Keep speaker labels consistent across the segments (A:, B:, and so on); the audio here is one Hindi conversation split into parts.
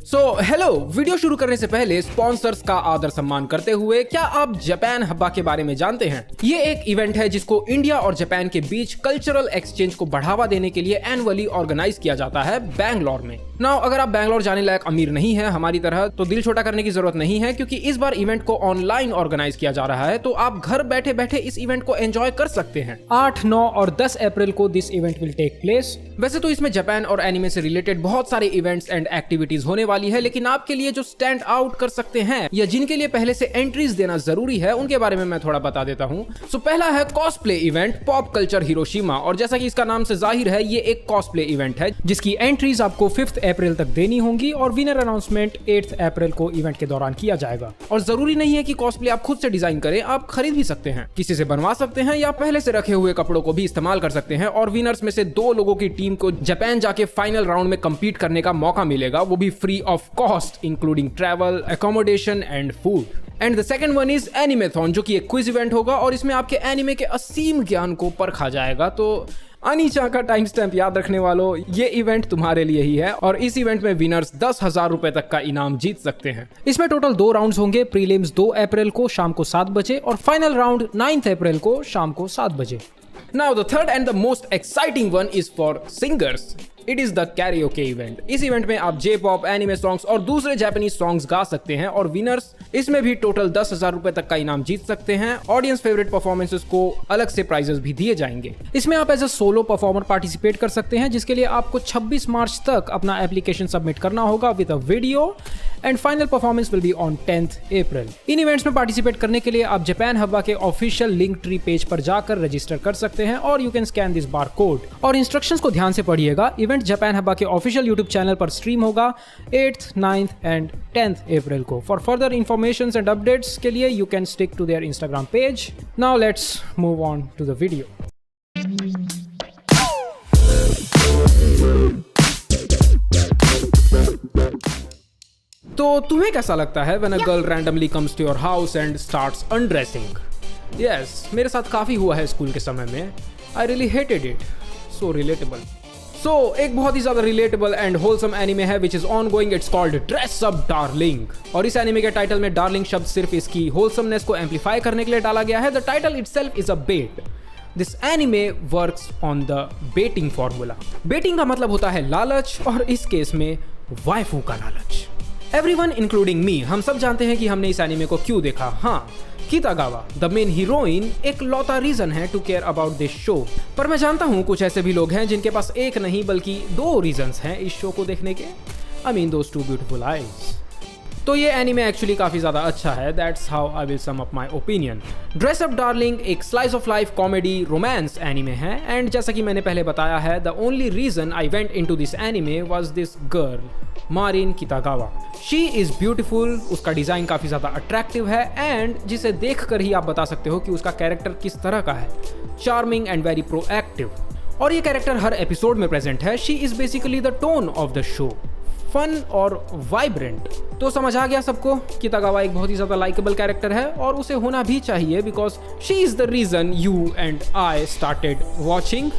A: हेलो, वीडियो शुरू करने से पहले स्पॉन्सर्स का आदर सम्मान करते हुए, क्या आप जापान हब्बा के बारे में जानते हैं? ये एक इवेंट है जिसको इंडिया और जापान के बीच कल्चरल एक्सचेंज को बढ़ावा देने के लिए एनुअली ऑर्गेनाइज किया जाता है बैंगलोर में। नाउ अगर आप बैंगलोर जाने लायक अमीर नहीं है हमारी तरह, तो दिल छोटा करने की जरूरत नहीं है, क्योंकि इस बार इवेंट को ऑनलाइन ऑर्गेनाइज किया जा रहा है, तो आप घर बैठे बैठे इस इवेंट को एंजॉय कर सकते हैं।
B: 8, 9 और 10 अप्रैल को this event will take place.
A: वैसे तो इसमें जापान और एनिमे से रिलेटेड बहुत सारे इवेंट्स एंड एक्टिविटीज होने वाली है, लेकिन आपके लिए जो स्टैंड आउट कर सकते हैं या जिनके लिए पहले से एंट्रीज देना जरूरी है, उनके बारे में मैं थोड़ा बता देता हूँ। पहला है cosplay event pop culture Hiroshima, और जैसा कि इसका नाम से जाहिर है, ये एक कॉस्प्ले इवेंट है जिसकी एंट्रीज आपको 5 अप्रैल तक देनी होंगी और विनर अनाउंसमेंट 8 अप्रैल को इवेंट के दौरान किया जाएगा। और जरूरी नहीं है कि कॉस्प्ले आप खुद से डिजाइन करें, आप खरीद भी सकते हैं, किसी से बनवा सकते हैं या पहले से रखे हुए कपड़ों को भी इस्तेमाल कर सकते हैं। और विनर्स में से 2 लोगों की टीम को जापान जाके फाइनल राउंड में कंपीट करने का मौका मिलेगा, वो भी free of cost, including travel, accommodation and food. And the second one is animethon, जो कि एक क्विज इवेंट होगा और इसमें आपके एनिमे के असीम ज्ञान को परखा जाएगा। तो अनीचा का टाइम स्टैंप याद रखने वालों, ये इवेंट तुम्हारे लिए ही है और इस इवेंट में विनर्स 10,000 रुपए तक का इनाम जीत सकते हैं।
B: इसमें टोटल 2 राउंड्स होंगे, प्रीलिम्स 2 अप्रैल को शाम को 7 बजे और फाइनल राउंड 9 अप्रैल को शाम को 7 बजे।
A: Now the third and the most exciting one is for singers. It is the karaoke event. इस इवेंट में आप J-pop, एनिमे सॉन्ग्स और दूसरे जापानीज सॉन्ग्स गा सकते हैं और विनर्स इसमें भी टोटल 10,000 रुपए तक का इनाम जीत सकते हैं। ऑडियंस फेवरेट परफॉर्मेंसेस को अलग से प्राइजेस भी दिए जाएंगे।
B: इसमें आप as a solo performer participate कर सकते हैं, जिसके लिए आपको 26 मार्च तक अपना एप्लीकेशन सबमिट करना होगा with a video and final performance will be on 10th April. In events में पार्टिसिपेट करने के लिए आप जापान हब्बा के ऑफिशियल लिंक ट्री पेज पर जाकर रजिस्टर कर सकते हैं और you can scan this bar code. और इंस्ट्रक्शंस को ध्यान से पढ़िएगा। इवेंट जापान हब्बा के ऑफिशियल यूट्यूब चैनल पर स्ट्रीम होगा 8th, 9th and 10th April को। For further information and updates के लिए you can stick to their Instagram page. Now let's move on to the video.
A: तो तुम्हें कैसा लगता है when a girl randomly comes to your house and starts undressing? Yes, मेरे साथ काफी हुआ है स्कूल के समय में। I really hated it. So relatable. एक बहुत ही ज्यादा रिलेटेबल एंड होलसम एनिमे है which is ongoing. It's called Dress Up Darling. और इस एनिमे के टाइटल में डार्लिंग शब्द सिर्फ इसकी होलसमनेस को एम्पलीफाई करने के लिए डाला गया है। The title itself is a bait. This anime works on the baiting formula. Baiting का मतलब होता है लालच, और इस केस में वाइफू का लालच। Everyone including me, हम सब जानते हैं कि हमने इस एनिमे को क्यों देखा। हाँ, कितागावा द मेन हीरोइन एक लौता रीजन है to care about this show. पर मैं जानता हूँ कुछ ऐसे भी लोग हैं जिनके पास एक नहीं बल्कि 2 रीजंस हैं इस शो को देखने के। I mean those 2 beautiful eyes. तो ये एनिमे एक्चुअली काफी ज्यादा अच्छा है। That's how I will sum up my opinion. Dress Up Darling एक slice of life comedy romance anime है, एंड जैसा कि मैंने पहले बताया है, the only reason I went into this anime was this girl Marin Kitagawa. She is beautiful, उसका डिजाइन काफी ज्यादा अट्रैक्टिव है एंड जिसे देखकर ही आप बता सकते हो कि उसका कैरेक्टर किस तरह का है। चार्मिंग एंड वेरी प्रोएक्टिव, और ये कैरेक्टर हर एपिसोड में प्रेजेंट है। She is basically the tone of the show, fun और वाइब्रेंट। तो समझ आ गया सबको, कितागावा एक बहुत ही ज्यादा लाइकेबल कैरेक्टर है और उसे होना भी चाहिए, because she is the reason you and I started watching.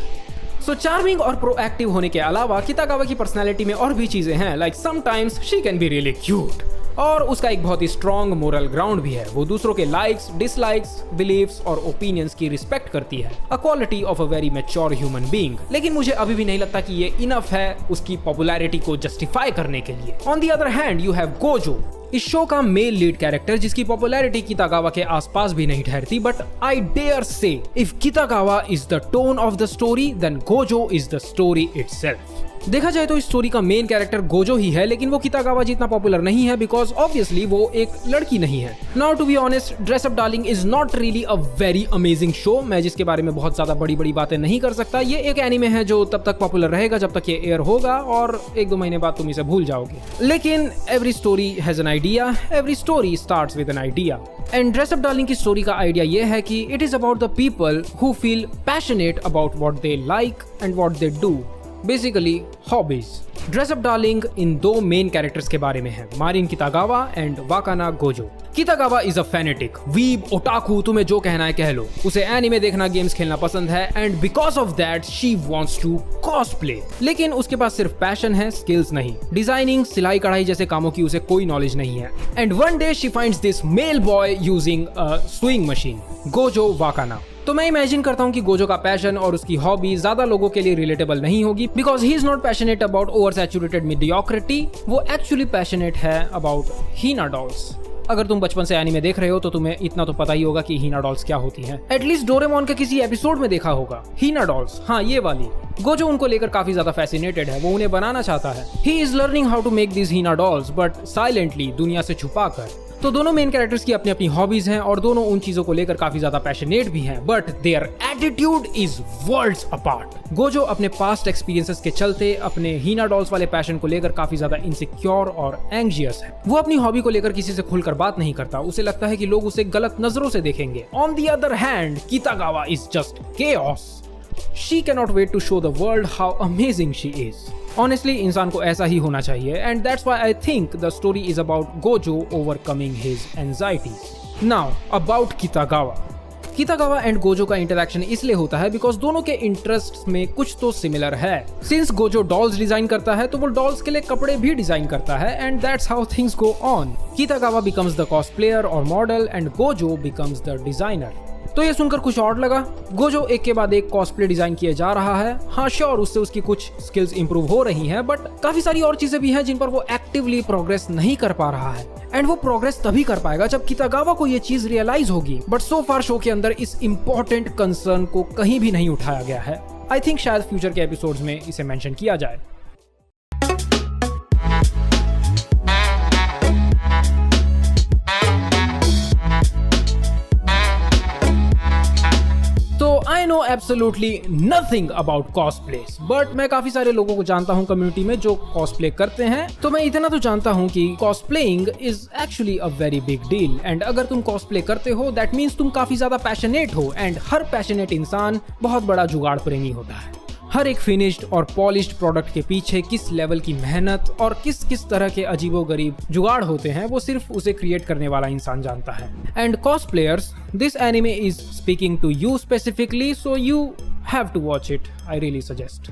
A: Charming और प्रोएक्टिव होने के अलावा कितागावा की पर्सनैलिटी में और भी चीजें हैं, like sometimes she can be really cute, और उसका एक बहुत ही स्ट्रॉन्ग मोरल ग्राउंड भी है। वो दूसरों के लाइक्स, डिसलाइक्स, बिलीव्स और ओपिनियंस की रिस्पेक्ट करती है, a quality of a very mature human being. लेकिन मुझे अभी भी नहीं लगता कि ये इनफ है उसकी पॉपुलैरिटी को जस्टिफाई करने के लिए। On the other hand you have Gojo, इस शो का मेल लीड कैरेक्टर, जिसकी पॉपुलैरिटी कितागावा के आसपास भी नहीं ठहरती। But I dare say, if Kitagawa is the tone of the story, then Gojo is the story itself. देखा जाए तो इस स्टोरी का मेन कैरेक्टर गोजो ही है, लेकिन वो कितागावा जितना पॉपुलर नहीं है बिकॉज ऑब्वियसली वो एक लड़की नहीं है। Now to be honest, Dress Up Darling is not really a very amazing show. मैं जिसके बारे में बहुत ज्यादा बड़ी बड़ी बातें नहीं कर सकता। ये एक एनिमे है जो तब तक पॉपुलर रहेगा जब तक ये एयर होगा, और 1-2 महीने बाद तुम इसे भूल जाओगे। लेकिन every story has an idea, every story starts with an idea, and Dress Up Darling की स्टोरी का आइडिया ये है कि it is about the people who feel passionate about what they like and what they do.
B: Basically hobbies. Dress Up Darling इन दो मेन कैरेक्टर्स के बारे में है, Marin Kitagawa and Wakana Gojo. Kitagawa is a fanatic, weeb, otaku, तुम्हें जो कहना है कह लो। उसे एनिमे देखना, गेम्स खेलना पसंद है and because of that she wants to cosplay. लेकिन उसके पास सिर्फ पैशन है, स्किल्स नहीं। डिजाइनिंग, सिलाई कढ़ाई जैसे कामों की उसे कोई नॉलेज नहीं है। And one day she finds this male boy using a sewing machine, Gojo Wakana. तो मैं इमेजिन करता हूँ कि गोजो का पैशन और उसकी हॉबी ज्यादा लोगों के लिए रिलेटेबल नहीं होगी, because he is not passionate about over saturated mediocrity. वो एक्चुअली पैशनेट है अबाउट हीना डॉल्स। अगर तुम बचपन से एनीमे देख रहे हो तो तुम्हें इतना तो पता ही होगा कि हीना डॉल्स क्या होती हैं। एटलीस्ट डोरेमोन के किसी एपिसोड में देखा होगा। हीना डॉल्स, हाँ ये वाली। गोजो उनको लेकर काफी ज्यादा फैसिनेटेड है, वो उन्हें बनाना चाहता है। He is learning how to make this hina dolls, but silently, दुनिया से छुपा कर। तो दोनों मेन कैरेक्टर्स की अपनी अपनी हॉबीज हैं और दोनों उन चीजों को लेकर काफी ज्यादा पैशनेट भी हैं, but their attitude is worlds apart. Gojo अपने पास्ट एक्सपीरियंसेस के चलते अपने हीना डॉल्स वाले पैशन को लेकर काफी ज्यादा इनसिक्योर और एंग्जियस है। वो अपनी हॉबी को लेकर किसी से खुलकर बात नहीं करता, उसे लगता है कि लोग उसे गलत नजरों से देखेंगे। On the other hand, कितागावा is just chaos. She cannot wait to show the world how amazing she is. Honestly, इंसान को ऐसा ही होना चाहिए, and that's why I think the story is about Gojo overcoming his anxieties. Now, about Kitagawa. कितागावा and Gojo का इंटरेक्शन इसलिए होता है बिकॉज दोनों के इंटरेस्ट में कुछ तो सिमिलर है। सिंस गोजो डॉल्स डिजाइन करता है तो वो डॉल्स के लिए कपड़े भी डिजाइन करता है, and that's how things go on. Kitagawa becomes the cosplayer और model and Gojo becomes the designer. तो ये सुनकर कुछ और लगा। गोजो एक के बाद एक कॉस्प्ले डिजाइन किए जा रहा है। हाँ श्योर, उससे उसकी कुछ स्किल्स इंप्रूव हो रही हैं, बट काफी सारी और चीजें भी हैं जिन पर वो एक्टिवली प्रोग्रेस नहीं कर पा रहा है। एंड वो प्रोग्रेस तभी कर पाएगा जब कितागावा को ये चीज रियलाइज होगी। बट सो फार शो के अंदर इस इंपॉर्टेंट कंसर्न को कहीं भी नहीं उठाया गया है। आई थिंक शायद फ्यूचर के एपिसोड्स में इसे मेंशन किया जाए। I know absolutely nothing about cosplays, but मैं काफी सारे लोगों को जानता हूँ कम्युनिटी में जो कॉस्प्ले करते हैं। तो मैं इतना तो जानता हूँ कि cosplaying is actually a very big deal, and अगर तुम कॉस्प्ले करते हो दैट मीन्स तुम काफी ज्यादा पैशनेट हो, एंड हर पैशनेट इंसान बहुत बड़ा जुगाड़ प्रेमी होता है। हर एक फिनिश्ड और पॉलिश्ड प्रोडक्ट के पीछे किस लेवल की मेहनत और किस किस तरह के अजीबोगरीब जुगाड़ होते हैं वो सिर्फ उसे क्रिएट करने वाला इंसान जानता है। And cosplayers, this anime is speaking to you specifically, so you have to watch it, I really suggest.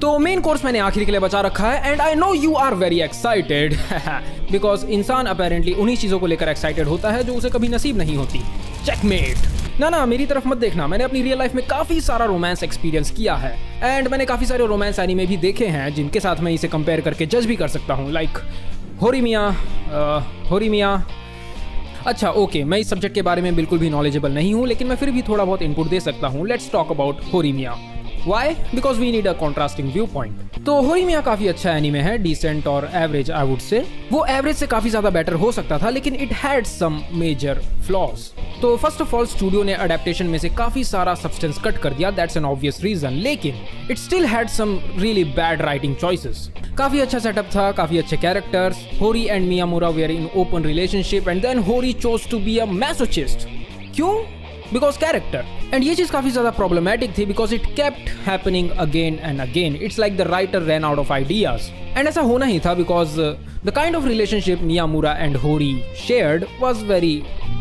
B: तो मेन कोर्स मैंने आखिर के लिए बचा रखा है, and I know you are very excited because इंसान अपेरेंटली उन्हीं चीजों को लेकर एक्साइटेड होता है जो उसे कभी नसीब नहीं होती। चेकमेट। ना मेरी तरफ मत देखना, मैंने अपनी रियल लाइफ में काफी सारा रोमांस एक्सपीरियंस किया है, एंड मैंने काफी सारे रोमांस एनीमे भी देखे हैं जिनके साथ मैं इसे कंपेयर करके जज भी कर सकता हूँ, लाइक होरीमिया। अच्छा ओके, मैं इस सब्जेक्ट के बारे में बिल्कुल भी नॉलेजेबल नहीं हूँ, लेकिन मैं फिर भी थोड़ा बहुत इनपुट दे सकता हूँ। Let's talk about Horimiya. Why? Because we need a contrasting viewpoint. तो होरीमिया काफी अच्छा एनीमे है, डिसेंट और एवरेज आई वुड से। वो एवरेज से काफी ज्यादा बेटर हो सकता था, लेकिन it had some major flaws. तो फर्स्ट ऑफ ऑल स्टूडियो ने अडेप्टेशन में से काफी सारा सब्सटेंस कट कर दिया, दैट्स एन ऑब्वियस रीजन, लेकिन it still had some really bad writing choices. काफी अच्छा सेटअप था, काफी अच्छे characters. Hori and Miyamura were in open relationship and then Hori chose to be a masochist. क्यों? Because character. एंड ये चीज काफी ज्यादा प्रॉब्लमेटिक थी because it kept happening again and again. It's like the writer ran out of ideas, and ऐसा होना ही था because the kind of relationship Miyamura and Hori shared was very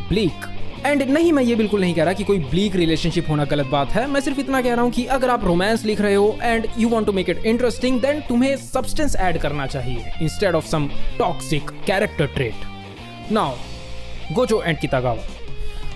B: bleak. And नहीं, मैं ये बिल्कुल नहीं कह रहा कि कोई ब्लीक रिलेशनशिप होना गलत बात है, मैं सिर्फ इतना कह रहा हूँ कि अगर आप रोमांस लिख रहे हो and you want to make it interesting, then तुम्हें सब्सटेंस ऐड करना चाहिए instead of some toxic character trait. Now Gojo and Kitagawa.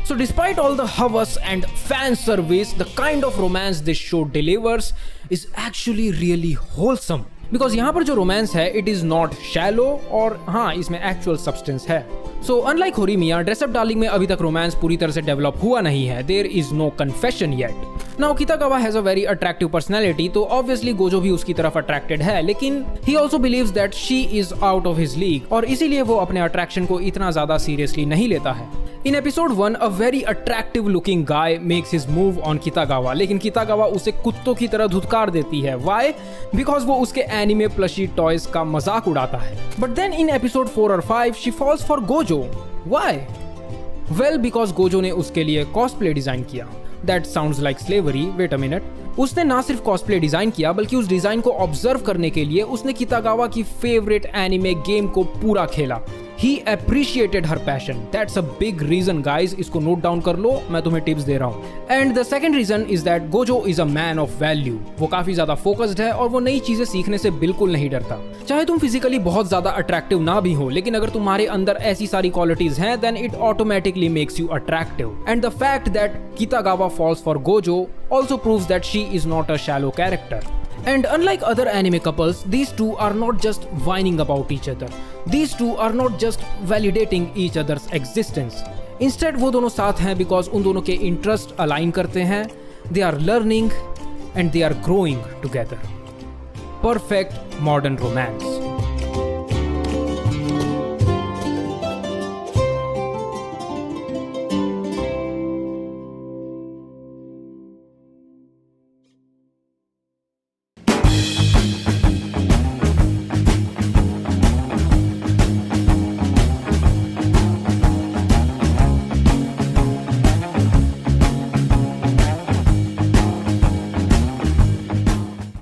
B: So despite all the havas and fan service, the kind of romance this show delivers is actually really wholesome. Because यहाँ पर जो रोमांस है it is not shallow और हाँ इसमें actual substance है। So unlike होरीमिया, ड्रेसअप डार्लिंग में अभी तक रोमांस पूरी तरह से डेवलप हुआ नहीं है। There is no confession yet. Now कितागावा has a very attractive personality, तो obviously गोजो भी उसकी तरफ attracted है, लेकिन he also believes that she is out of his league और इसीलिए वो अपने attraction को इतना ज्यादा seriously नहीं लेता है। In episode 1, a very attractive looking guy makes his move on Kitagawa, लेकिन कितागावा उसे कुत्तों की तरह धुतकार देती है. Why? Because वो उसके एनिमे प्लशी टॉयज का मजाक उड़ाता है. But then in episode 4 और 5, she falls for Gojo. Why? Well, because Gojo ने उसके लिए cosplay डिजाइन किया. That sounds like slavery. Wait a minute. उसने ना सिर्फ कॉस्प्ले डिजाइन किया बल्कि उस डिजाइन को ऑब्जर्व करने के लिए उसने कितागावा की फेवरेट एनिमे गेम को पूरा खेला. He appreciated her passion. That's a big reason, guys. इसको नोट डाउन कर लो, मैं तुम्हें टिप्स दे रहा हूँ. And the second reason is that Gojo is a man of value. वो काफी ज्यादा फोकस्ड है और वो नई चीजें सीखने से बिल्कुल नहीं डरता. चाहे तुम फिजिकली बहुत ज्यादा अट्रैक्टिव ना भी हो, लेकिन अगर तुम्हारे अंदर ऐसी सारी क्वालिटीज हैं, then it automatically makes you attractive. And the fact that Kitagawa falls for Gojo also proves that she is not a shallow character. And unlike other anime couples, these two are not just whining about each other. These two are not just validating each other's existence. Instead, वो दोनों साथ हैं because उन दोनों के interest align करते हैं. They are learning and they are growing together. Perfect modern romance.